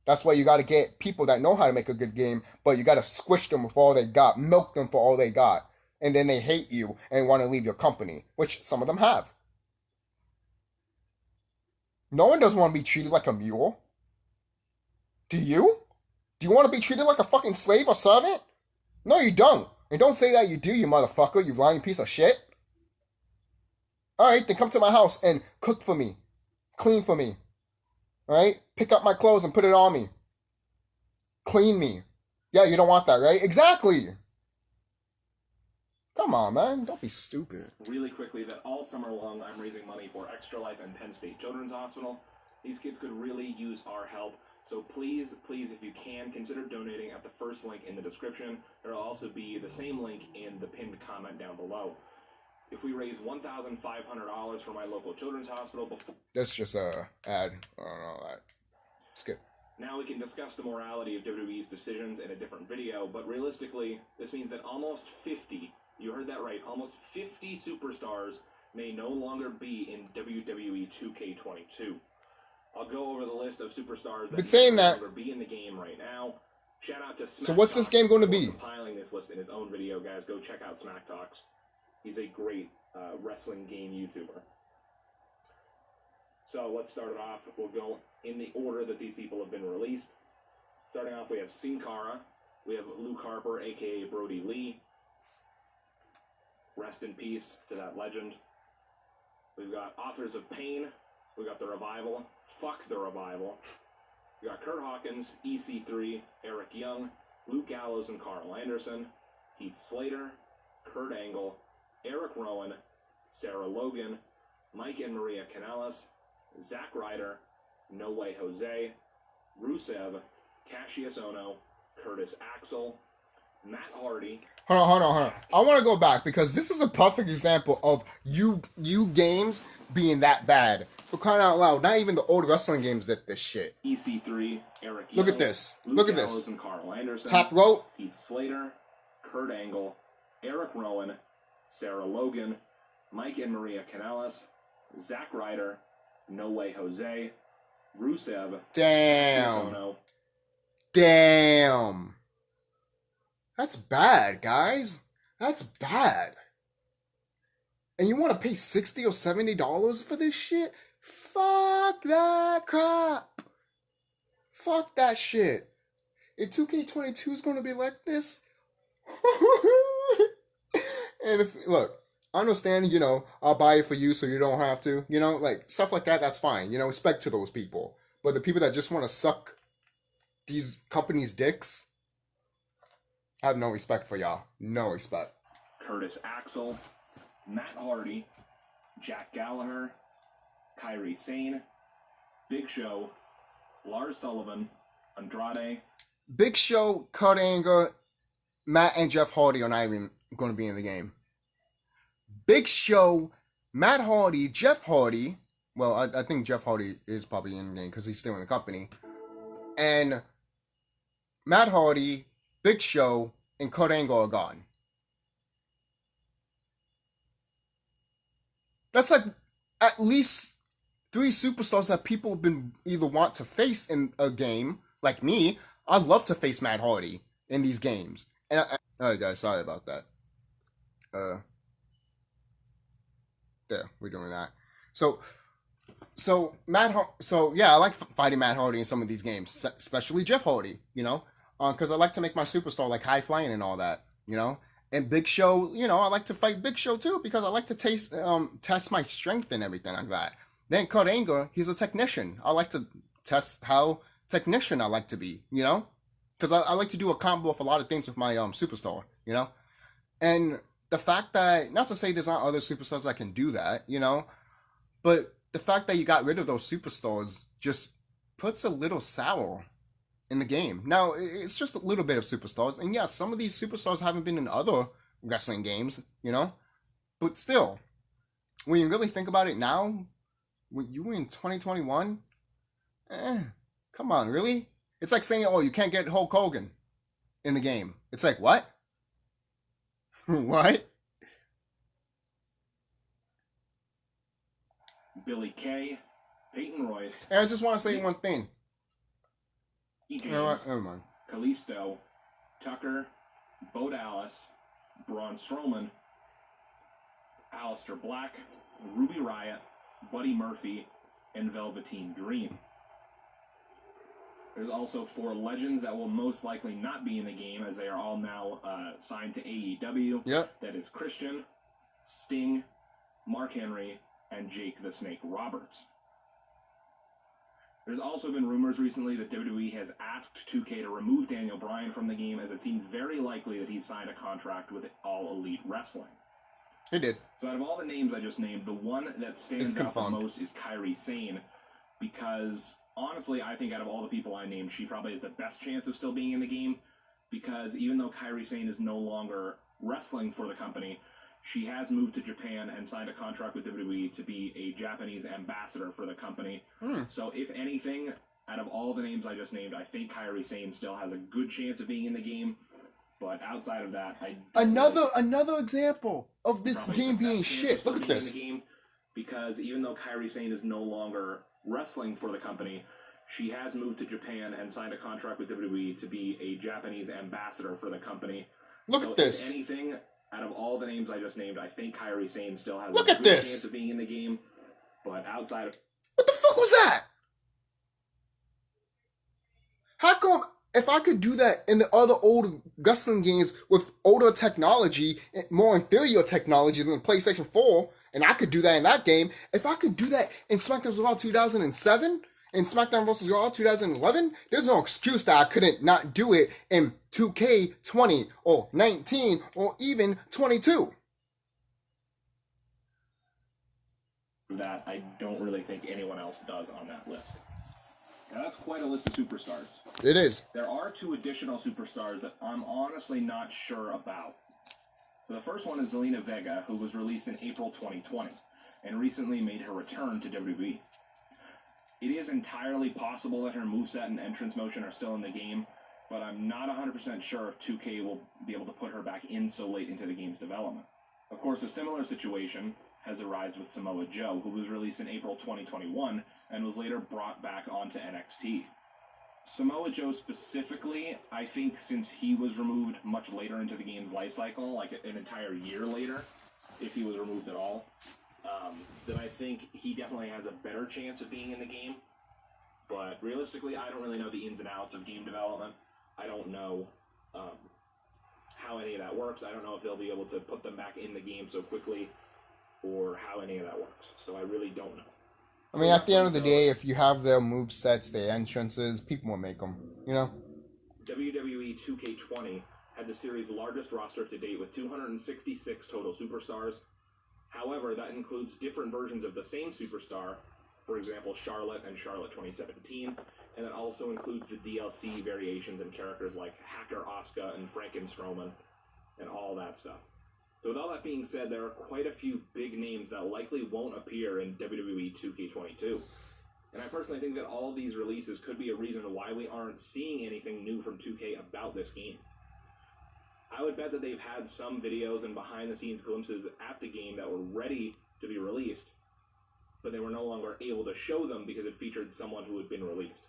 Speaker 2: That's why you got to get people that know how to make a good game, but you got to squish them with all they got, milk them for all they got, and then they hate you and want to leave your company, which some of them have. No one doesn't want to be treated like a mule. Do you? Do you want to be treated like a fucking slave or servant? No, you don't. And don't say that you do, you motherfucker, you lying piece of shit. Alright, then come to my house and cook for me. Clean for me. Alright? Pick up my clothes and put it on me. Clean me. Yeah, you don't want that, right? Exactly! Come on, man. Don't be stupid.
Speaker 4: Really quickly, that all summer long I'm raising money for Extra Life and Penn State Children's Hospital. These kids could really use our help. So please, if you can, consider donating at the first link in the description. There will also be the same link in the pinned comment down below. If we raise $1,500 for my local children's hospital before...
Speaker 2: That's just a ad. I don't know that. Skip.
Speaker 4: Now we can discuss the morality of WWE's decisions in a different video, but realistically, this means that almost 50, you heard that right, almost 50 superstars may no longer be in WWE 2K22. I'll go over the list of superstars that
Speaker 2: saying
Speaker 4: no
Speaker 2: that
Speaker 4: longer be in the game right now. Shout out to Smack
Speaker 2: So what's this
Speaker 4: Talks
Speaker 2: game going to
Speaker 4: for
Speaker 2: be?
Speaker 4: compiling this list in his own video, guys. Go check out Smack Talks. He's a great wrestling game YouTuber. So let's start it off. We'll go in the order that these people have been released. Starting off, we have Sin Cara. We have Luke Harper, a.k.a. Brody Lee. Rest in peace to that legend. We've got Authors of Pain. We got The Revival. Fuck The Revival. We got Kurt Hawkins, EC3, Eric Young, Luke Gallows and Carl Anderson, Heath Slater, Kurt Angle, Eric Rowan, Sarah Logan, Mike and Maria Kanellis, Zack Ryder, No Way Jose, Rusev, Cassius Ohno, Curtis Axel, Matt Hardy.
Speaker 2: Hold on. I want to go back because this is a perfect example of you games being that bad. For crying out loud, not even the old wrestling games did this shit.
Speaker 4: EC3, Eric Young,
Speaker 2: Look at this.
Speaker 4: Luke
Speaker 2: Look at
Speaker 4: Gallows
Speaker 2: this.
Speaker 4: and Carl Anderson,
Speaker 2: Top rope.
Speaker 4: Heath Slater, Kurt Angle, Eric Rowan, Sarah Logan, Mike and Maria Kanellis, Zack Ryder, No Way Jose, Rusev,
Speaker 2: Damn.
Speaker 4: Ohno.
Speaker 2: Damn. That's bad, guys. That's bad. And you want to pay $60 or $70 for this shit? Fuck that crap. Fuck that shit. If 2K22 is going to be like this, and if, look, I understand, you know, I'll buy it for you so you don't have to, you know, like, stuff like that, that's fine, you know, respect to those people. But the people that just want to suck these companies' dicks, I have no respect for y'all. No respect.
Speaker 4: Curtis Axel, Matt Hardy, Jack Gallagher, Kairi Sane, Big Show, Lars Sullivan, Andrade.
Speaker 2: Big Show, Kurt Angle, Matt and Jeff Hardy are not even going to be in the game. Big Show, Matt Hardy, Jeff Hardy. Well, I think Jeff Hardy is probably in the game because he's still in the company. And Matt Hardy, Big Show, and Kurt Angle are gone. That's like at least 3 superstars that people have been either want to face in a game. Like me, I'd love to face Matt Hardy in these games. And alright guys, sorry about that. Yeah, we're doing that. So yeah, I like fighting Matt Hardy in some of these games, especially Jeff Hardy, you know, because I like to make my superstar like high flying and all that, you know. And Big Show, you know, I like to fight Big Show too because I like to test my strength and everything like that. Then Kurt Angle, he's a technician. I like to test how technician I like to be, you know, because I like to do a combo of a lot of things with my superstar, you know. And the fact that, not to say there's not other superstars that can do that, you know, but the fact that you got rid of those superstars just puts a little sour in the game. Now, it's just a little bit of superstars. And yeah, some of these superstars haven't been in other wrestling games, you know? But still, when you really think about it now, when you were in 2021, come on, really? It's like saying, oh, you can't get Hulk Hogan in the game. It's like, what? What?
Speaker 4: Billy Kay, Peyton Royce.
Speaker 2: And I just want to say one thing.
Speaker 4: James,
Speaker 2: Never mind.
Speaker 4: Kalisto, Tucker, Bo Dallas, Braun Strowman, Aleister Black, Ruby Riott, Buddy Murphy, and Velveteen Dream. There's also 4 legends that will most likely not be in the game as they are all now signed to AEW.
Speaker 2: Yep.
Speaker 4: That is Christian, Sting, Mark Henry, and Jake the Snake Roberts. There's also been rumors recently that WWE has asked 2K to remove Daniel Bryan from the game as it seems very likely that he signed a contract with All Elite Wrestling.
Speaker 2: He did.
Speaker 4: So out of all the names I just named, the one that stands out the most is Kairi Sane because honestly, I think out of all the people I named, she probably has the best chance of still being in the game because even though Kairi Sane is no longer wrestling for the company, she has moved to Japan and signed a contract with WWE to be a Japanese ambassador for the company. So if anything, out of all the names I just named, I think Kairi Sane still has a good chance of being in the game. But outside of that,
Speaker 2: another example of this game being shit. Look at this.
Speaker 4: Because even though Kairi Sane is no longer wrestling for the company, she has moved to Japan and signed a contract with WWE to be a Japanese ambassador for the company.
Speaker 2: Look at this.
Speaker 4: If anything, out of all the names I just named, I think Kairi Sane still has
Speaker 2: a good
Speaker 4: chance of being in the game. But outside of...
Speaker 2: What the fuck was that? How come if I could do that in the other old wrestling games with older technology, more inferior technology than the PlayStation 4, and I could do that in that game, if I could do that in SmackDown vs. Raw 2007 and SmackDown vs. Raw 2011, there's no excuse that I couldn't not do it in 2K20 or 19 or even 22.
Speaker 4: That I don't really think anyone else does on that list. Now that's quite a list of superstars.
Speaker 2: It is.
Speaker 4: There are 2 additional superstars that I'm honestly not sure about. So the first one is Zelina Vega, who was released in April 2020 and recently made her return to WWE. It is entirely possible that her moveset and entrance motion are still in the game, but I'm not 100% sure if 2K will be able to put her back in so late into the game's development. Of course, a similar situation has arisen with Samoa Joe, who was released in April 2021 and was later brought back onto NXT. Samoa Joe specifically, I think since he was removed much later into the game's life cycle, like an entire year later, if he was removed at all, then I think he definitely has a better chance of being in the game. But realistically, I don't really know the ins and outs of game development. I don't know how any of that works. I don't know if they'll be able to put them back in the game so quickly or how any of that works. So I really don't know.
Speaker 2: I mean, at the end of the day, if you have their move sets, their entrances, people will make them, you know?
Speaker 4: WWE 2K20 had the series' largest roster to date with 266 total superstars. However, that includes different versions of the same superstar, for example, Charlotte and Charlotte 2017, and it also includes the DLC variations and characters like Hacker Asuka and Frankenstrowman and all that stuff. So with all that being said, there are quite a few big names that likely won't appear in WWE 2K22. And I personally think that all of these releases could be a reason why we aren't seeing anything new from 2K about this game. I would bet that they've had some videos and behind-the-scenes glimpses at the game that were ready to be released, but they were no longer able to show them because it featured someone who had been released.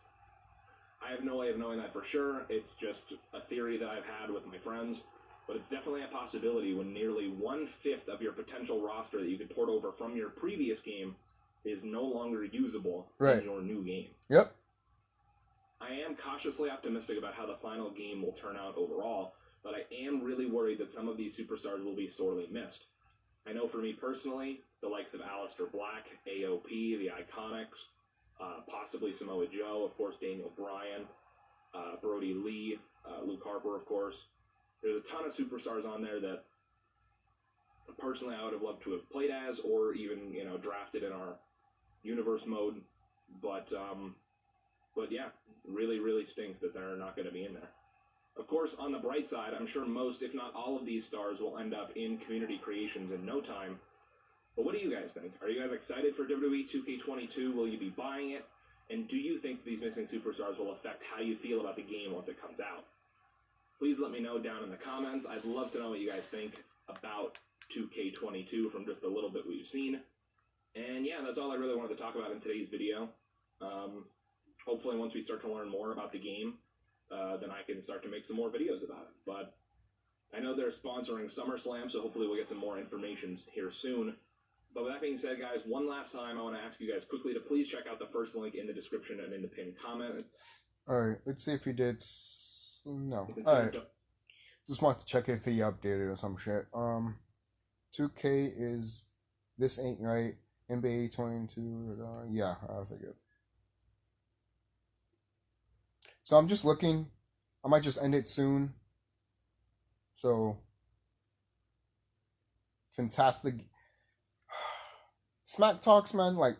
Speaker 4: I have no way of knowing that for sure. It's just a theory that I've had with my friends, but it's definitely a possibility when nearly 1/5 of your potential roster that you could port over from your previous game is no longer usable in your new game.
Speaker 2: Yep.
Speaker 4: I am cautiously optimistic about how the final game will turn out overall, but I am really worried that some of these superstars will be sorely missed. I know for me personally, the likes of Aleister Black, AOP, the Iconics, possibly Samoa Joe, of course Daniel Bryan, Brody Lee, Luke Harper, of course. There's a ton of superstars on there that personally I would have loved to have played as, or even, drafted in our universe mode. But yeah, really, really stinks that they're not going to be in there. Of course, on the bright side, I'm sure most, if not all of these stars will end up in community creations in no time. But what do you guys think? Are you guys excited for WWE 2K22? Will you be buying it? And do you think these missing superstars will affect how you feel about the game once it comes out? Please let me know down in the comments. I'd love to know what you guys think about 2K22 from just a little bit we've seen. And yeah, that's all I really wanted to talk about in today's video. Hopefully once we start to learn more about the game, then I can start to make some more videos about it. But I know they're sponsoring SummerSlam, so hopefully we'll get some more information here soon. But with that being said, guys, one last time, I want to ask you guys quickly to please check out the first link in the description and in the pinned comment.
Speaker 2: Alright, let's see if he did... No. Alright. Just want to check if he updated or some shit. 2K is... This ain't right. NBA 22... yeah, I figured. So I'm just looking. I might just end it soon. So... Fantastic... Smack Talks, man, like...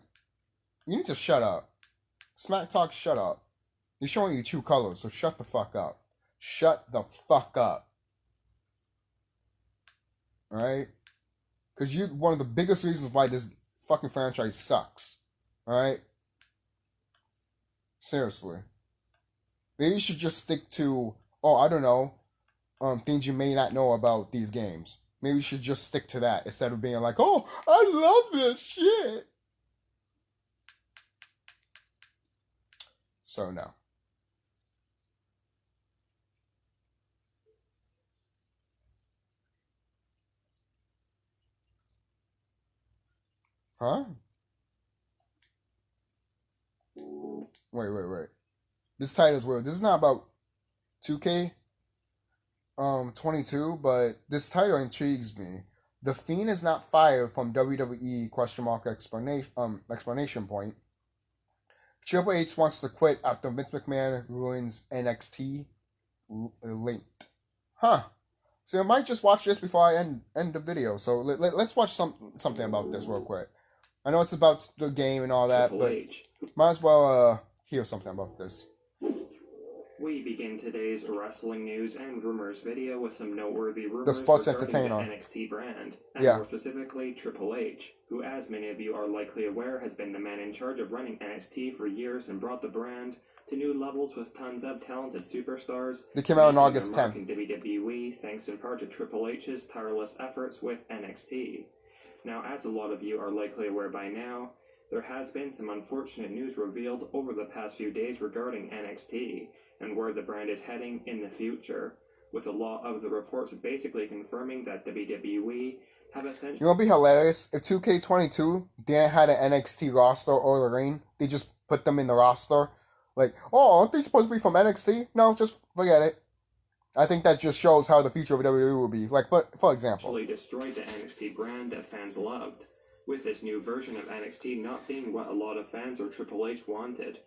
Speaker 2: You need to shut up. Smack Talk, shut up. You're showing your true colors, so shut the fuck up. Shut the fuck up. Alright? Because you're one of the biggest reasons why this fucking franchise sucks. Alright? Seriously. Maybe you should just stick to, I don't know, things you may not know about these games. Maybe you should just stick to that instead of being like, oh, I love this shit. So, no. Huh? Wait. This title is weird. This is not about 2K 22, but this title intrigues me. The Fiend is not fired from WWE ? Explanation point. Triple H wants to quit after Vince McMahon ruins NXT late. Huh. So I might just watch this before I end the video. So let's watch something about this real quick. I know it's about the game and all that, but might as well hear something about this.
Speaker 5: We begin today's wrestling news and rumors video with some noteworthy rumors
Speaker 2: the sports
Speaker 5: regarding
Speaker 2: entertainer.
Speaker 5: the NXT brand, and more specifically Triple H, who, as many of you are likely aware, has been the man in charge of running NXT for years and brought the brand to new levels with tons of talented superstars.
Speaker 2: They came out on August 10th.
Speaker 5: In WWE, thanks in part to Triple H's tireless efforts with NXT. Now, as a lot of you are likely aware by now, there has been some unfortunate news revealed over the past few days regarding NXT and where the brand is heading in the future, with a lot of the reports basically confirming that WWE have essentially...
Speaker 2: You know what'd be hilarious? If 2K22 didn't have an NXT roster or the ring, they just put them in the roster. Like, aren't they supposed to be from NXT? No, just forget it. I think that just shows how the future of WWE will be. Like, for example...
Speaker 5: actually destroyed the NXT brand that fans loved, with this new version of NXT not being what a lot of fans or Triple H wanted.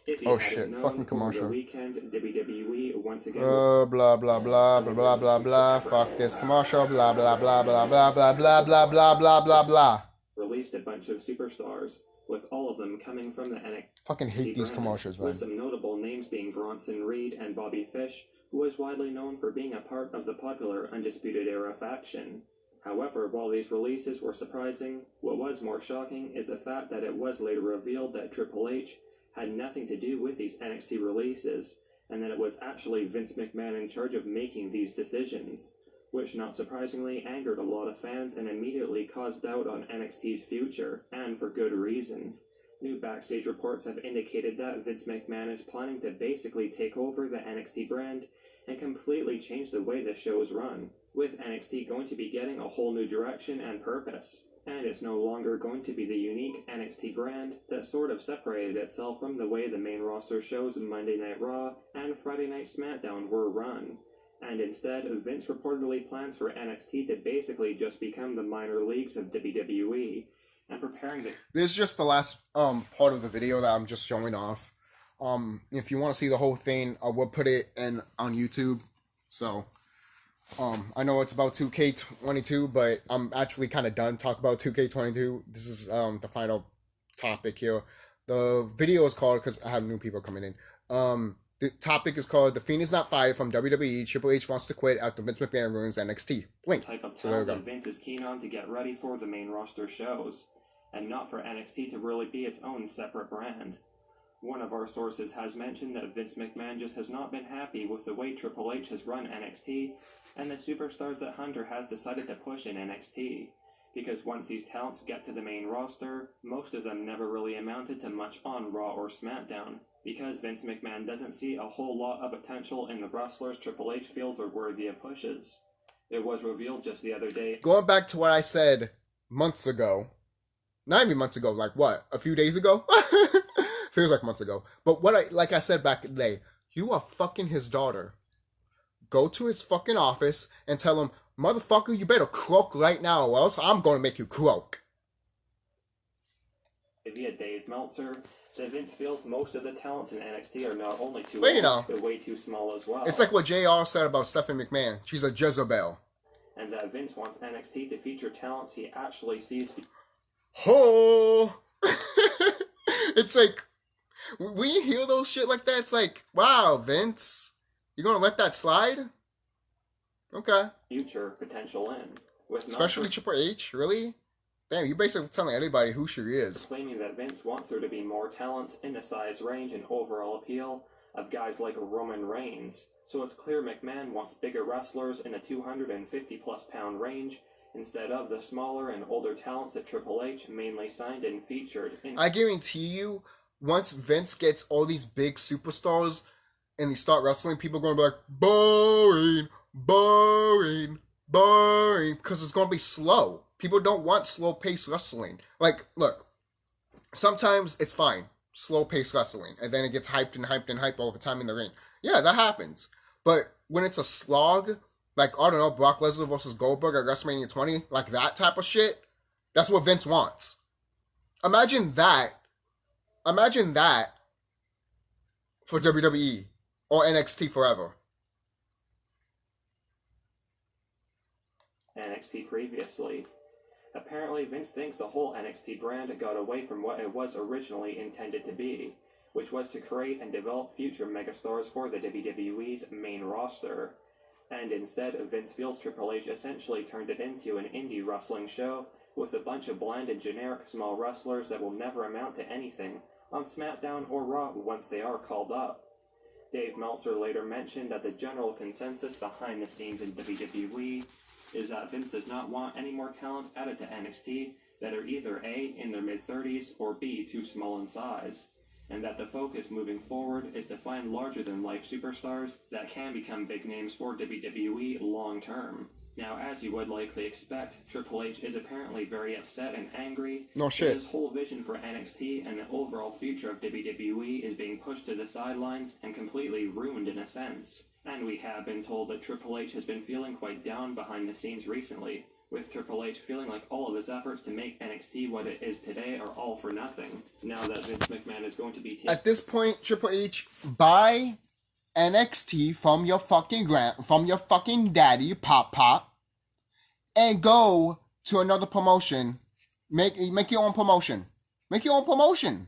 Speaker 5: If you
Speaker 2: Oh
Speaker 5: hadn't
Speaker 2: shit,
Speaker 5: known,
Speaker 2: fucking
Speaker 5: over the
Speaker 2: commercial.
Speaker 5: weekend, WWE once again
Speaker 2: Blah blah blah blah blah blah blah. Fuck this commercial. Blah blah blah blah blah blah blah blah blah blah blah blah.
Speaker 5: released a bunch of superstars, with all of them coming from the NXT
Speaker 2: Fucking hate these
Speaker 5: brand,
Speaker 2: commercials, man.
Speaker 5: with some notable names being Bronson Reed and Bobby Fish, who was widely known for being a part of the popular Undisputed Era faction. However, while these releases were surprising, what was more shocking is the fact that it was later revealed that Triple H had nothing to do with these NXT releases, and that it was actually Vince McMahon in charge of making these decisions, which not surprisingly angered a lot of fans and immediately caused doubt on NXT's future, and for good reason. New backstage reports have indicated that Vince McMahon is planning to basically take over the NXT brand and completely change the way the show is run, with NXT going to be getting a whole new direction and purpose. And it's no longer going to be the unique NXT brand that sort of separated itself from the way the main roster shows Monday Night Raw and Friday Night SmackDown were run. And instead, Vince reportedly plans for NXT to basically just become the minor leagues of WWE, and preparing to...
Speaker 2: This is just the last part of the video that I'm just showing off. If you want to see the whole thing, I will put it in on YouTube. So, I know it's about 2K22, but I'm actually kind of done talking about 2K22. This is the final topic here. The video is called, because I have new people coming in. The topic is called "The Fiend is Not Fired from WWE. Triple H wants to quit after Vince McMahon ruins NXT." Link.
Speaker 5: Type of
Speaker 2: So there we
Speaker 5: talent
Speaker 2: go.
Speaker 5: that Vince is keen on to get ready for the main roster shows, and not for NXT to really be its own separate brand. One of our sources has mentioned that Vince McMahon just has not been happy with the way Triple H has run NXT and the superstars that Hunter has decided to push in NXT, because once these talents get to the main roster, most of them never really amounted to much on Raw or SmackDown, because Vince McMahon doesn't see a whole lot of potential in the wrestlers Triple H feels are worthy of pushes. It was revealed just the other day.
Speaker 2: Going back to what I said months ago, not even months ago, like what, a few days ago? Feels like months ago. But like I said back in the day, you are fucking his daughter. Go to his fucking office and tell him, motherfucker, you better croak right now, or else I'm going to make you croak.
Speaker 5: Via Dave Meltzer, that Vince feels most of the talents in NXT are not only too
Speaker 2: But, you
Speaker 5: old,
Speaker 2: know,
Speaker 5: but way too small as well.
Speaker 2: It's like what JR said about Stephanie McMahon. She's a Jezebel.
Speaker 5: And that Vince wants NXT to feature talents he actually sees.
Speaker 2: Oh! It's like, when you hear those shit like that, it's like, wow, Vince, you gonna let that slide? Okay.
Speaker 5: Future potential in. With
Speaker 2: Especially Triple H, really? Damn, you basically telling anybody who she is.
Speaker 5: claiming that Vince wants there to be more talents in the size range and overall appeal of guys like Roman Reigns. So it's clear McMahon wants bigger wrestlers in the 250 plus pound range instead of the smaller and older talents that Triple H mainly signed and featured in.
Speaker 2: I guarantee you, once Vince gets all these big superstars and they start wrestling, people are going to be like, boring, boring, boring, because it's going to be slow. People don't want slow-paced wrestling. Like, look, sometimes it's fine, slow-paced wrestling, and then it gets hyped and hyped and hyped all the time in the ring. Yeah, that happens. But when it's a slog, like, I don't know, Brock Lesnar versus Goldberg at WrestleMania 20, like that type of shit, that's what Vince wants. Imagine that for WWE or NXT forever.
Speaker 5: NXT previously. Apparently, Vince thinks the whole NXT brand got away from what it was originally intended to be, which was to create and develop future megastars for the WWE's main roster. And instead, Vince feels Triple H essentially turned it into an indie wrestling show with a bunch of bland and generic small wrestlers that will never amount to anything on SmackDown or Raw once they are called up. Dave Meltzer later mentioned that the general consensus behind the scenes in WWE is that Vince does not want any more talent added to NXT that are either A, in their mid-30s, or B, too small in size, and that the focus moving forward is to find larger-than-life superstars that can become big names for WWE long-term. Now, as you would likely expect, Triple H is apparently very upset and angry.
Speaker 2: No shit.
Speaker 5: His whole vision for NXT and the overall future of WWE is being pushed to the sidelines and completely ruined in a sense. And we have been told that Triple H has been feeling quite down behind the scenes recently, with Triple H feeling like all of his efforts to make NXT what it is today are all for nothing, now that Vince McMahon is going to be...
Speaker 2: At this point, Triple H, buy NXT from your fucking daddy, Pop, and go to another promotion. Make your own promotion. Make your own promotion.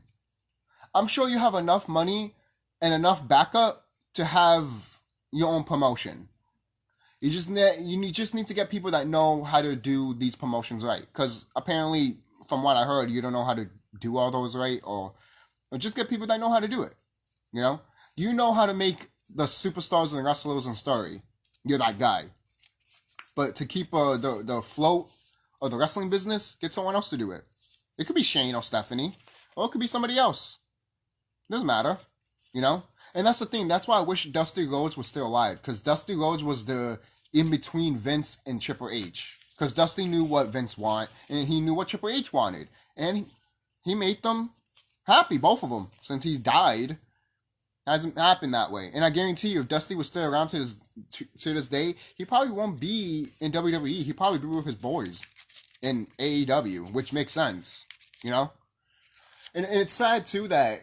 Speaker 2: I'm sure you have enough money and enough backup to have your own promotion. You just need to get people that know how to do these promotions right. Because apparently, from what I heard, you don't know how to do all those right, or just get people that know how to do it. You know how to make the superstars and wrestlers and story. You're that guy. But to keep the float of the wrestling business, get someone else to do it. It could be Shane or Stephanie, or it could be somebody else. Doesn't matter, And that's the thing. That's why I wish Dusty Rhodes was still alive, because Dusty Rhodes was the in between Vince and Triple H. Because Dusty knew what Vince wanted, and he knew what Triple H wanted, and he made them happy, both of them. Since he died, hasn't happened that way. And I guarantee you, if Dusty was still around to this day, he probably won't be in WWE. He'd probably be with his boys in AEW, which makes sense, And it's sad too that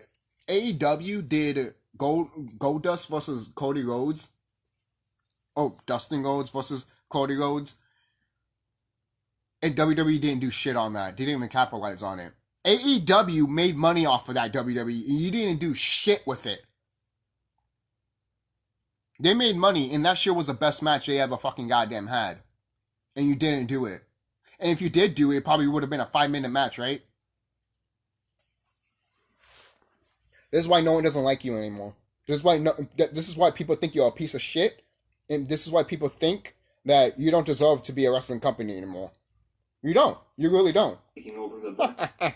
Speaker 2: AEW did Goldust versus Cody Rhodes. Oh, Dustin Rhodes versus Cody Rhodes. And WWE didn't do shit on that. They didn't even capitalize on it. AEW made money off of that WWE, and you didn't do shit with it. They made money, and that shit was the best match they ever fucking goddamn had. And you didn't do it. And if you did do it, it probably would have been a 5-minute match, right? This is why no one doesn't like you anymore. This is why people think you're a piece of shit. And this is why people think that you don't deserve to be a wrestling company anymore. You don't. You really don't.
Speaker 5: Taking over the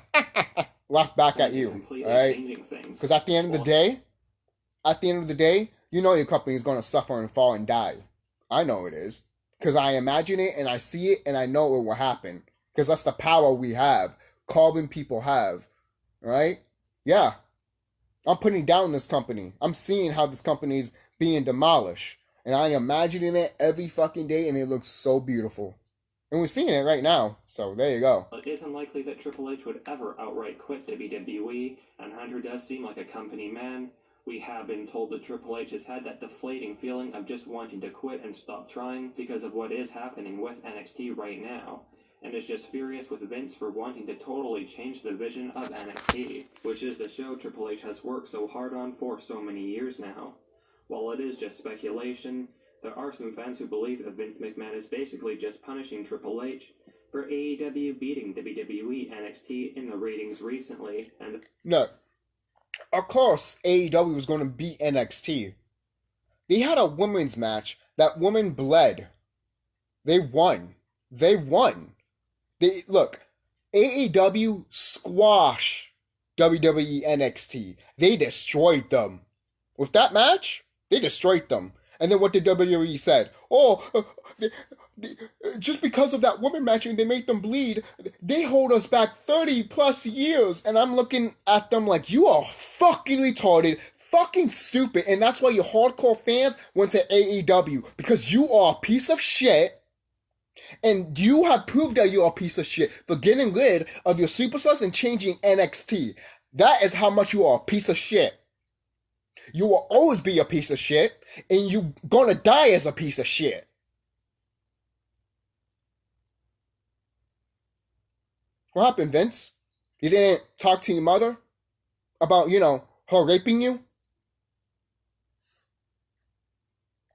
Speaker 2: Laugh back at you. Alright? Because at the end of the day, you know your company is going to suffer and fall and die. I know it is. Because I imagine it and I see it and I know it will happen. Because that's the power we have. Carbon people have. Right? Yeah. I'm putting down this company. I'm seeing how this company is being demolished. And I am imagining it every fucking day and it looks so beautiful. And we're seeing it right now. So there you go.
Speaker 5: It is unlikely that Triple H would ever outright quit WWE, and Hunter does seem like a company man. We have been told that Triple H has had that deflating feeling of just wanting to quit and stop trying because of what is happening with NXT right now, and is just furious with Vince for wanting to totally change the vision of NXT, which is the show Triple H has worked so hard on for so many years now. While it is just speculation, there are some fans who believe that Vince McMahon is basically just punishing Triple H for AEW beating WWE NXT in the ratings recently, and...
Speaker 2: No. Of course, AEW was going to beat NXT. They had a women's match. That woman bled. They won. Look, AEW squash WWE NXT. They destroyed them. With that match, they destroyed them. And then what did WWE said? Just because of that woman match and they made them bleed, they hold us back 30 plus years. And I'm looking at them like, you are fucking retarded, fucking stupid. And that's why your hardcore fans went to AEW. Because you are a piece of shit. And you have proved that you are a piece of shit for getting rid of your superstars and changing NXT. That is how much you are a piece of shit. You will always be a piece of shit, and you gonna die as a piece of shit. What happened, Vince? You didn't talk to your mother about, her raping you?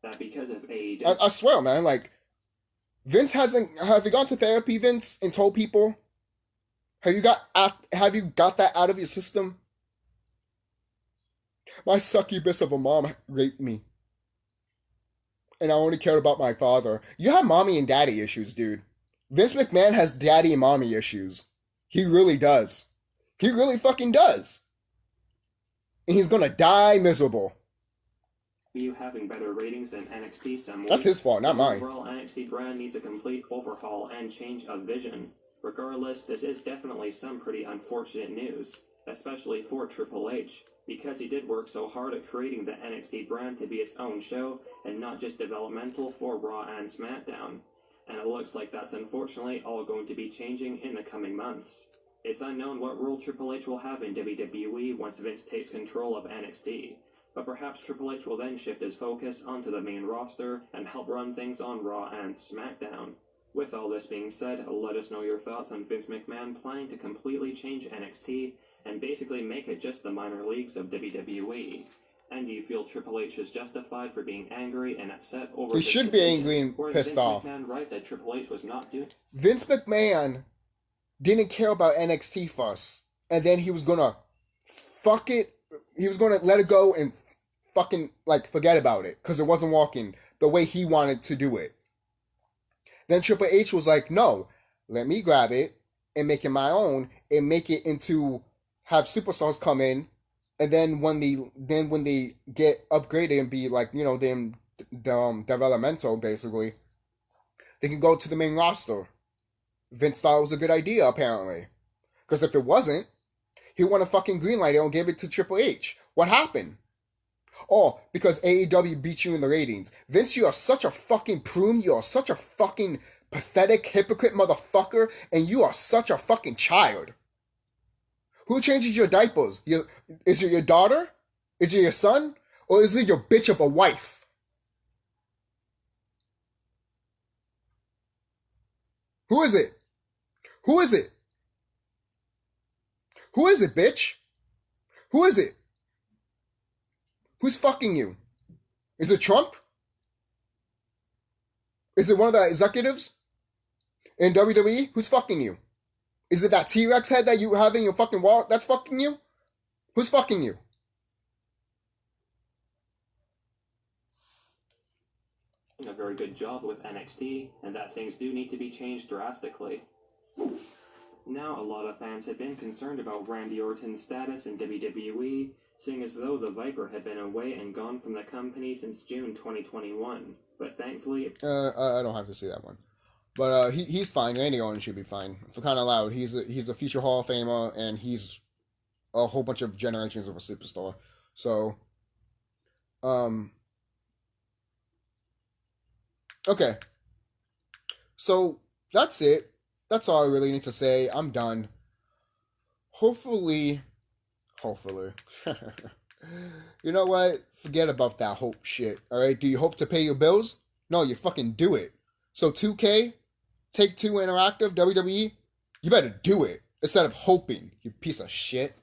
Speaker 5: That because of AEW.
Speaker 2: I swear, man, Vince have you gone to therapy, Vince, and told people? Have you got that out of your system? My succubus of a mom raped me. And I only cared about my father. You have mommy and daddy issues, dude. Vince McMahon has daddy and mommy issues. He really does. He really fucking does. And he's gonna die miserable.
Speaker 5: You having better ratings than NXT some
Speaker 2: That's his fault, not mine.
Speaker 5: The overall NXT brand needs a complete overhaul and change of vision. Regardless, this is definitely some pretty unfortunate news, especially for Triple H, because he did work so hard at creating the NXT brand to be its own show and not just developmental for Raw and SmackDown. and it looks like that's unfortunately all going to be changing in the coming months. It's unknown what role Triple H will have in WWE once Vince takes control of NXT, but perhaps Triple H will then shift his focus onto the main roster and help run things on Raw and SmackDown. With all this being said, let us know your thoughts on Vince McMahon planning to completely change NXT and basically make it just the minor leagues of WWE. And do you feel Triple H is justified for being angry and upset over
Speaker 2: He
Speaker 5: this
Speaker 2: should be
Speaker 5: decision?
Speaker 2: angry and
Speaker 5: Or is
Speaker 2: pissed
Speaker 5: Vince
Speaker 2: off.
Speaker 5: McMahon right that Triple H was not doing...
Speaker 2: Vince McMahon didn't care about NXT first, and then he was gonna fuck it. He was gonna let it go and fucking like forget about it because it wasn't working the way he wanted to do it. Then Triple H was like, "No, let me grab it and make it my own and make it into have superstars come in, and then when they get upgraded and be like them developmental basically, they can go to the main roster." Vince thought it was a good idea, apparently. Because if it wasn't, he want to fucking greenlight it and give it to Triple H. What happened? Oh, because AEW beat you in the ratings. Vince, you are such a fucking prune. You are such a fucking pathetic, hypocrite motherfucker. And you are such a fucking child. Who changes your diapers? Is it your daughter? Is it your son? Or is it your bitch of a wife? Who is it? Who is it? Who is it, bitch? Who is it? Who's fucking you? Is it Trump? Is it one of the executives in WWE? Who's fucking you? Is it that T-Rex head that you have in your fucking wall that's fucking you? Who's fucking you?
Speaker 5: A very good job with NXT, and that things do need to be changed drastically. Now, a lot of fans have been concerned about Randy Orton's status in WWE, seeing as though the Viper had been away and gone from the company since June 2021. But thankfully...
Speaker 2: I don't have to see that one. But he's fine. Randy Orton should be fine. For kind of loud, he's a future Hall of Famer, and he's a whole bunch of generations of a superstar. So, okay. So, that's it. That's all I really need to say. I'm done. Hopefully. You know what? Forget about that hope shit. Alright? Do you hope to pay your bills? No, you fucking do it. So 2K, Take-Two Interactive, WWE, you better do it. Instead of hoping, you piece of shit.